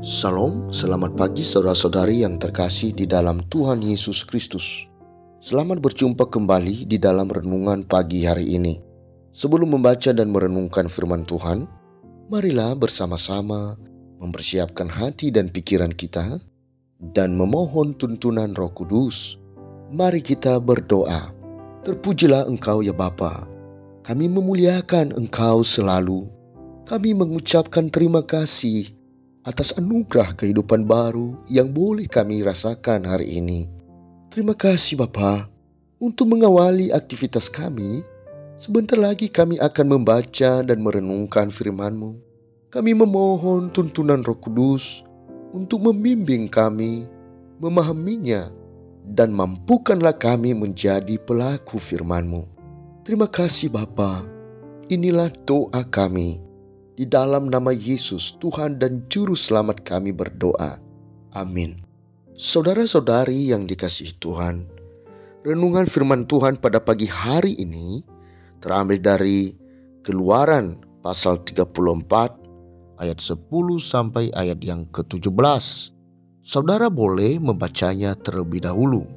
Salam, selamat pagi saudara-saudari yang terkasih di dalam Tuhan Yesus Kristus. Selamat berjumpa kembali di dalam renungan pagi hari ini. Sebelum membaca dan merenungkan firman Tuhan, marilah bersama-sama mempersiapkan hati dan pikiran kita dan memohon tuntunan Roh Kudus. Mari kita berdoa. Terpujilah Engkau ya Bapa. Kami memuliakan Engkau selalu. Kami mengucapkan terima kasih atas anugerah kehidupan baru yang boleh kami rasakan hari ini. Terima kasih Bapa untuk mengawali aktivitas kami. Sebentar lagi kami akan membaca dan merenungkan firman-Mu. Kami memohon tuntunan Roh Kudus untuk membimbing kami, memahaminya, dan mampukanlah kami menjadi pelaku firman-Mu. Terima kasih Bapa. Inilah doa kami. Di dalam nama Yesus, Tuhan dan Juru Selamat kami berdoa. Amin. Saudara-saudari yang dikasihi Tuhan, renungan firman Tuhan pada pagi hari ini terambil dari Keluaran pasal 34 ayat 10 sampai ayat yang ke-17. Saudara boleh membacanya terlebih dahulu.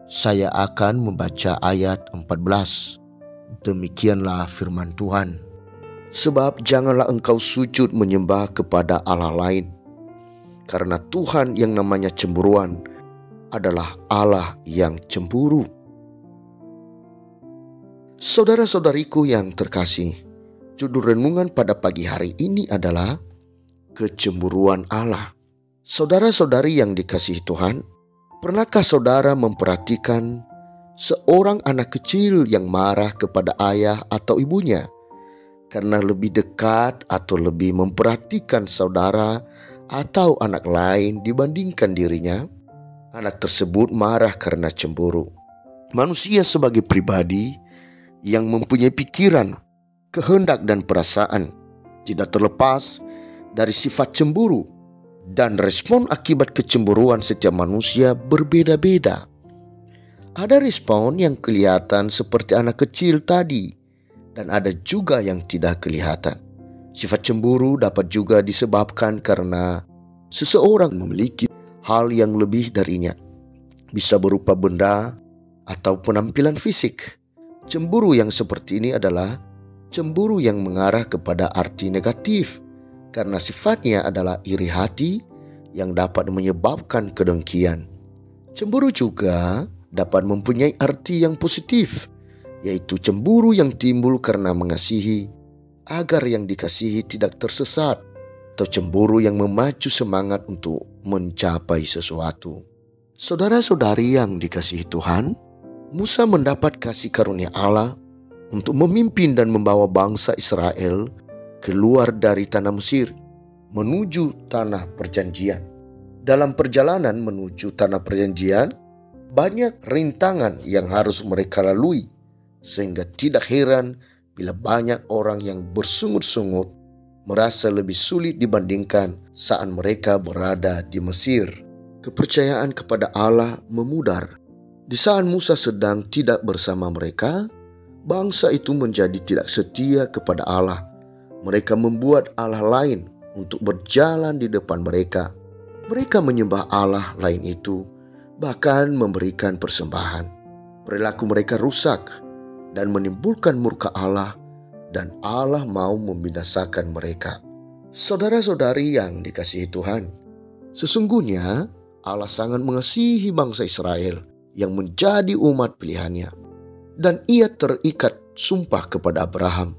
Saya akan membaca ayat 14. Demikianlah firman Tuhan. Sebab janganlah engkau sujud menyembah kepada Allah lain, karena Tuhan yang namanya cemburuan adalah Allah yang cemburu. Saudara-saudariku yang terkasih, judul renungan pada pagi hari ini adalah kecemburuan Allah. Saudara-saudari yang dikasihi Tuhan, pernahkah saudara memperhatikan seorang anak kecil yang marah kepada ayah atau ibunya karena lebih dekat atau lebih memperhatikan saudara atau anak lain dibandingkan dirinya? Anak tersebut marah karena cemburu. Manusia sebagai pribadi yang mempunyai pikiran, kehendak dan perasaan tidak terlepas dari sifat cemburu, dan respon akibat kecemburuan setiap manusia berbeda-beda. Ada respon yang kelihatan seperti anak kecil tadi, dan ada juga yang tidak kelihatan. Sifat cemburu dapat juga disebabkan karena seseorang memiliki hal yang lebih darinya. Bisa berupa benda atau penampilan fisik. Cemburu yang seperti ini adalah cemburu yang mengarah kepada arti negatif, karena sifatnya adalah iri hati yang dapat menyebabkan kedengkian. Cemburu juga dapat mempunyai arti yang positif, yaitu cemburu yang timbul karena mengasihi agar yang dikasihi tidak tersesat, atau cemburu yang memacu semangat untuk mencapai sesuatu. Saudara-saudari yang dikasihi Tuhan, Musa mendapat kasih karunia Allah untuk memimpin dan membawa bangsa Israel keluar dari tanah Mesir menuju tanah perjanjian. Dalam perjalanan menuju tanah perjanjian, banyak rintangan yang harus mereka lalui, sehingga tidak heran bila banyak orang yang bersungut-sungut merasa lebih sulit dibandingkan saat mereka berada di Mesir. Kepercayaan kepada Allah memudar. Di saat Musa sedang tidak bersama mereka, bangsa itu menjadi tidak setia kepada Allah. Mereka membuat Allah lain untuk berjalan di depan mereka. Mereka menyembah Allah lain itu, bahkan memberikan persembahan. Perilaku mereka rusak dan menimbulkan murka Allah, dan Allah mau membinasakan mereka. Saudara-saudari yang dikasihi Tuhan, sesungguhnya Allah sangat mengasihi bangsa Israel yang menjadi umat pilihannya, dan Ia terikat sumpah kepada Abraham,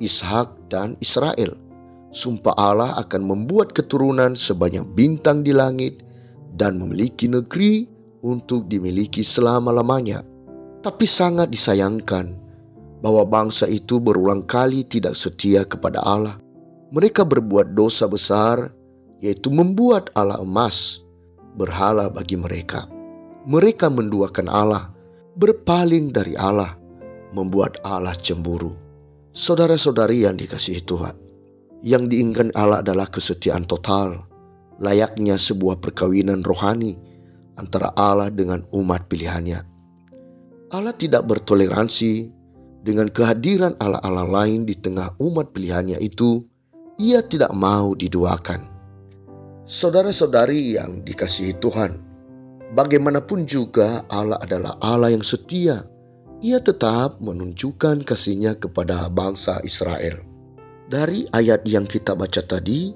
Ishak dan Israel. Sumpah Allah akan membuat keturunan sebanyak bintang di langit dan memiliki negeri untuk dimiliki selama-lamanya. Tapi sangat disayangkan bahwa bangsa itu berulang kali tidak setia kepada Allah. Mereka berbuat dosa besar, yaitu membuat Allah emas, berhala bagi mereka. Mereka menduakan Allah, berpaling dari Allah, membuat Allah cemburu. Saudara-saudari yang dikasihi Tuhan, yang diinginkan Allah adalah kesetiaan total, layaknya sebuah perkawinan rohani antara Allah dengan umat pilihannya. Allah tidak bertoleransi dengan kehadiran Allah-Allah lain di tengah umat pilihannya itu. Ia tidak mau diduakan. Saudara-saudari yang dikasihi Tuhan, bagaimanapun juga Allah adalah Allah yang setia. Ia tetap menunjukkan kasih-Nya kepada bangsa Israel. Dari ayat yang kita baca tadi,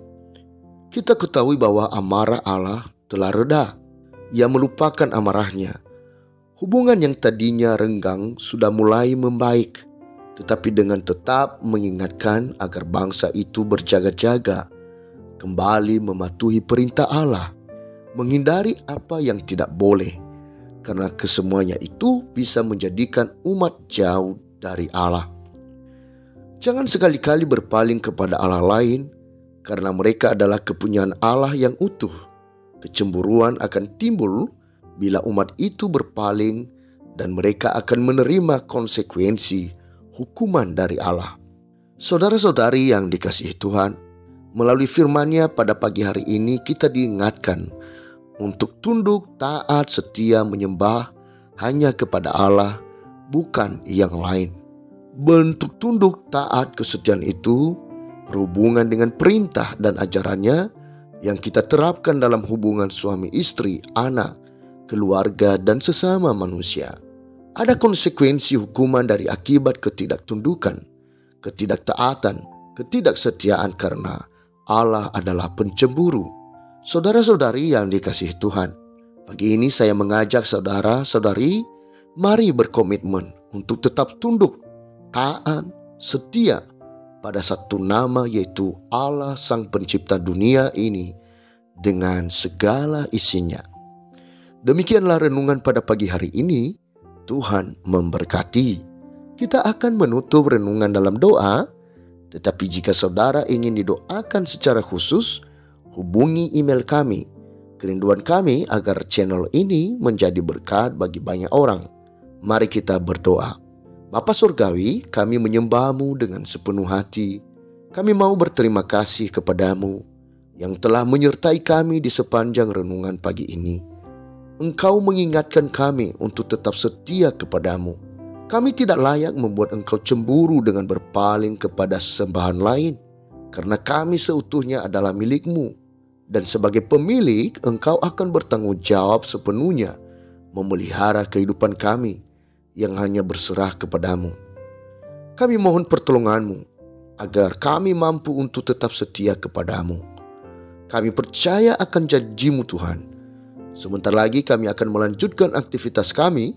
kita ketahui bahwa amarah Allah telah reda. Ia melupakan amarahnya. Hubungan yang tadinya renggang sudah mulai membaik, tetapi dengan tetap mengingatkan agar bangsa itu berjaga-jaga, kembali mematuhi perintah Allah, menghindari apa yang tidak boleh, karena kesemuanya itu bisa menjadikan umat jauh dari Allah. Jangan sekali-kali berpaling kepada Allah lain, karena mereka adalah kepunyaan Allah yang utuh. Kecemburuan akan timbul bila umat itu berpaling, dan mereka akan menerima konsekuensi hukuman dari Allah. Saudara-saudari yang dikasihi Tuhan, melalui firman-Nya pada pagi hari ini kita diingatkan untuk tunduk, taat, setia menyembah hanya kepada Allah, bukan yang lain. Bentuk tunduk, taat, kesetiaan itu berhubungan dengan perintah dan ajarannya yang kita terapkan dalam hubungan suami istri, anak, keluarga, dan sesama manusia. Ada konsekuensi hukuman dari akibat ketidaktundukan, ketidaktaatan, ketidaksetiaan karena Allah adalah pencemburu. Saudara-saudari yang dikasihi Tuhan, pagi ini saya mengajak saudara-saudari, mari berkomitmen untuk tetap tunduk, taat, setia pada satu nama, yaitu Allah Sang Pencipta dunia ini dengan segala isinya. Demikianlah renungan pada pagi hari ini. Tuhan memberkati. Kita akan menutup renungan dalam doa. Tetapi jika saudara ingin didoakan secara khusus, hubungi email kami. Kerinduan kami agar channel ini menjadi berkat bagi banyak orang. Mari kita berdoa. Bapa Surgawi, kami menyembah-Mu dengan sepenuh hati. Kami mau berterima kasih kepada-Mu yang telah menyertai kami di sepanjang renungan pagi ini. Engkau mengingatkan kami untuk tetap setia kepada-Mu. Kami tidak layak membuat Engkau cemburu dengan berpaling kepada sembahan lain, karena kami seutuhnya adalah milik-Mu, dan sebagai pemilik Engkau akan bertanggung jawab sepenuhnya memelihara kehidupan kami yang hanya berserah kepada-Mu. Kami mohon pertolongan-Mu agar kami mampu untuk tetap setia kepada-Mu. Kami percaya akan janji-Mu Tuhan. Sebentar lagi kami akan melanjutkan aktivitas kami.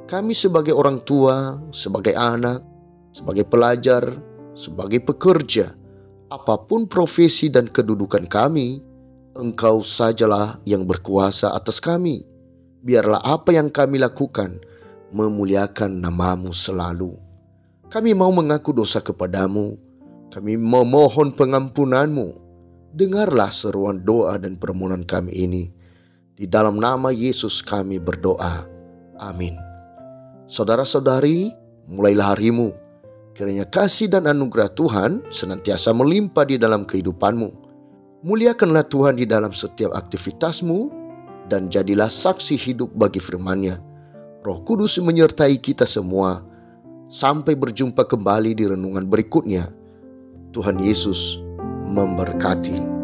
Kami sebagai orang tua, sebagai anak, sebagai pelajar, sebagai pekerja, apapun profesi dan kedudukan kami, Engkau sajalah yang berkuasa atas kami. Biarlah apa yang kami lakukan memuliakan nama-Mu selalu. Kami mau mengaku dosa kepada-Mu. Kami memohon pengampunan-Mu. Dengarlah seruan doa dan permohonan kami ini. Di dalam nama Yesus kami berdoa. Amin. Saudara-saudari, mulailah harimu. Kiranya kasih dan anugerah Tuhan senantiasa melimpah di dalam kehidupanmu. Muliakanlah Tuhan di dalam setiap aktivitasmu, dan jadilah saksi hidup bagi firman-Nya. Roh Kudus menyertai kita semua. Sampai berjumpa kembali di renungan berikutnya. Tuhan Yesus memberkati.